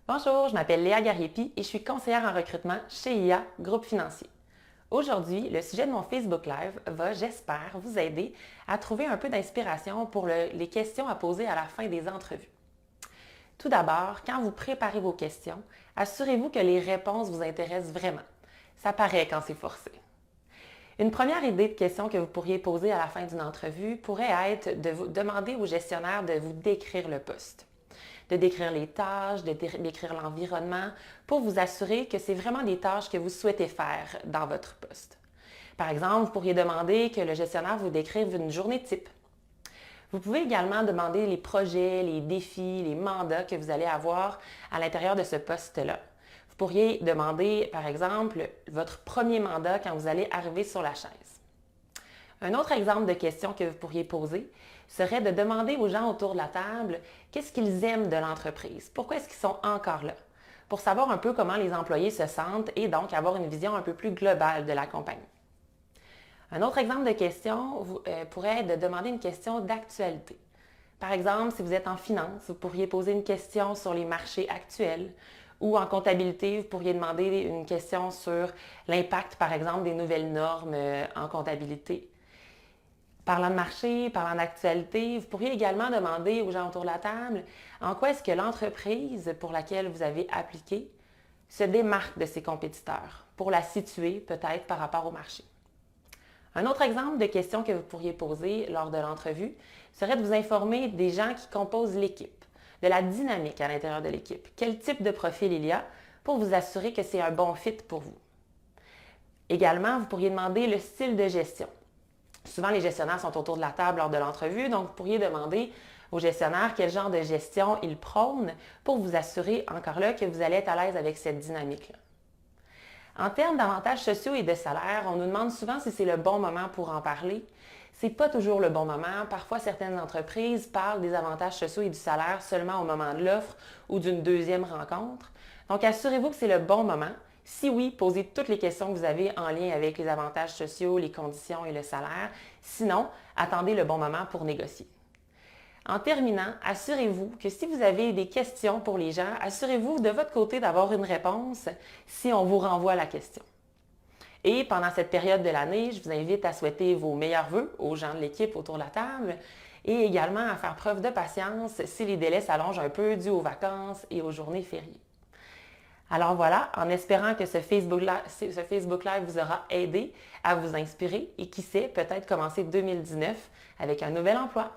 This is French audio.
Bonjour, je m'appelle Léa Gariepi et je suis conseillère en recrutement chez IA Groupe Financier. Aujourd'hui, le sujet de mon Facebook Live va, j'espère, vous aider à trouver un peu d'inspiration pour les questions à poser à la fin des entrevues. Tout d'abord, quand vous préparez vos questions, assurez-vous que les réponses vous intéressent vraiment. Ça paraît quand c'est forcé. Une première idée de question que vous pourriez poser à la fin d'une entrevue pourrait être de vous demander au gestionnaire de vous décrire le poste, de décrire les tâches, de décrire l'environnement pour vous assurer que c'est vraiment des tâches que vous souhaitez faire dans votre poste. Par exemple, vous pourriez demander que le gestionnaire vous décrive une journée type. Vous pouvez également demander les projets, les défis, les mandats que vous allez avoir à l'intérieur de ce poste-là. Vous pourriez demander, par exemple, votre premier mandat quand vous allez arriver sur la chaise. Un autre exemple de question que vous pourriez poser serait de demander aux gens autour de la table qu'est-ce qu'ils aiment de l'entreprise, pourquoi est-ce qu'ils sont encore là, pour savoir un peu comment les employés se sentent et donc avoir une vision un peu plus globale de la compagnie. Un autre exemple de question pourrait être de demander une question d'actualité. Par exemple, si vous êtes en finance, vous pourriez poser une question sur les marchés actuels ou en comptabilité, vous pourriez demander une question sur l'impact, par exemple, des nouvelles normes en comptabilité. Parlant de marché, parlant d'actualité, vous pourriez également demander aux gens autour de la table en quoi est-ce que l'entreprise pour laquelle vous avez appliqué se démarque de ses compétiteurs pour la situer peut-être par rapport au marché. Un autre exemple de question que vous pourriez poser lors de l'entrevue serait de vous informer des gens qui composent l'équipe, de la dynamique à l'intérieur de l'équipe, quel type de profil il y a pour vous assurer que c'est un bon fit pour vous. Également, vous pourriez demander le style de gestion. Souvent, les gestionnaires sont autour de la table lors de l'entrevue, donc vous pourriez demander au gestionnaire quel genre de gestion il prône pour vous assurer, encore là, que vous allez être à l'aise avec cette dynamique-là. En termes d'avantages sociaux et de salaire, on nous demande souvent si c'est le bon moment pour en parler. Ce n'est pas toujours le bon moment. Parfois, certaines entreprises parlent des avantages sociaux et du salaire seulement au moment de l'offre ou d'une deuxième rencontre. Donc, assurez-vous que c'est le bon moment. Si oui, posez toutes les questions que vous avez en lien avec les avantages sociaux, les conditions et le salaire. Sinon, attendez le bon moment pour négocier. En terminant, assurez-vous que si vous avez des questions pour les gens, assurez-vous de votre côté d'avoir une réponse si on vous renvoie la question. Et pendant cette période de l'année, je vous invite à souhaiter vos meilleurs vœux aux gens de l'équipe autour de la table et également à faire preuve de patience si les délais s'allongent un peu dû aux vacances et aux journées fériées. Alors voilà, en espérant que ce Facebook Live vous aura aidé à vous inspirer et qui sait, peut-être commencer 2019 avec un nouvel emploi.